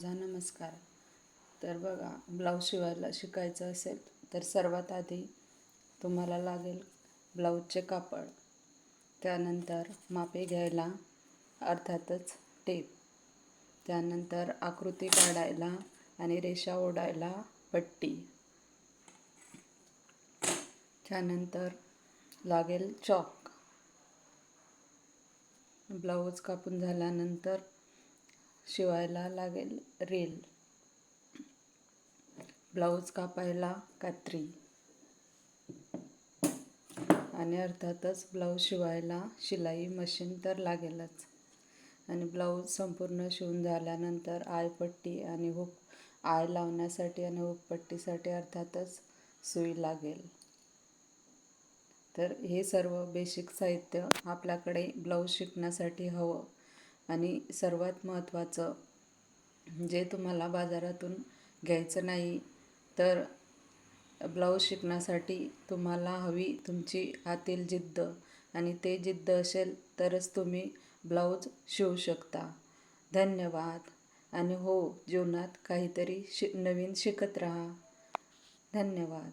नमस्कार. तर बघा, ब्लाऊज शिवायला शिकायचं असेल तर सर्वात आधी तुम्हाला लागेल ब्लाऊजचे कापड, त्यानंतर मापे घ्यायला अर्थातच टेप, त्यानंतर आकृती काढायला आणि रेषा ओढायला पट्टी, त्यानंतर लागेल चॉक. ब्लाऊज कापून झाल्यानंतर शिवायला लागेल रेल, ब्लाऊज कापायला कात्री आणि अर्थातच ब्लाऊज शिवायला शिलाई मशीन तर लागेलच. आणि ब्लाऊज संपूर्ण शिवून झाल्यानंतर आयपट्टी आणि हुक, आय लावण्यासाठी आणि हुकपट्टीसाठी अर्थातच सुई लागेल. तर हे सर्व बेसिक साहित्य आपल्याकडे ब्लाऊज शिकण्यासाठी हवं. आणि सर्वात महत्त्वाचं, जे तुम्हाला बाजारातून घ्यायचं नाही, तर ब्लाऊज शिकण्यासाठी तुम्हाला हवी तुमची आतील जिद्द, आणि ते जिद्द असेल तरच तुम्ही ब्लाऊज शिवू शकता. धन्यवाद. आणि हो, जीवनात काहीतरी नवीन शिकत राहा. धन्यवाद.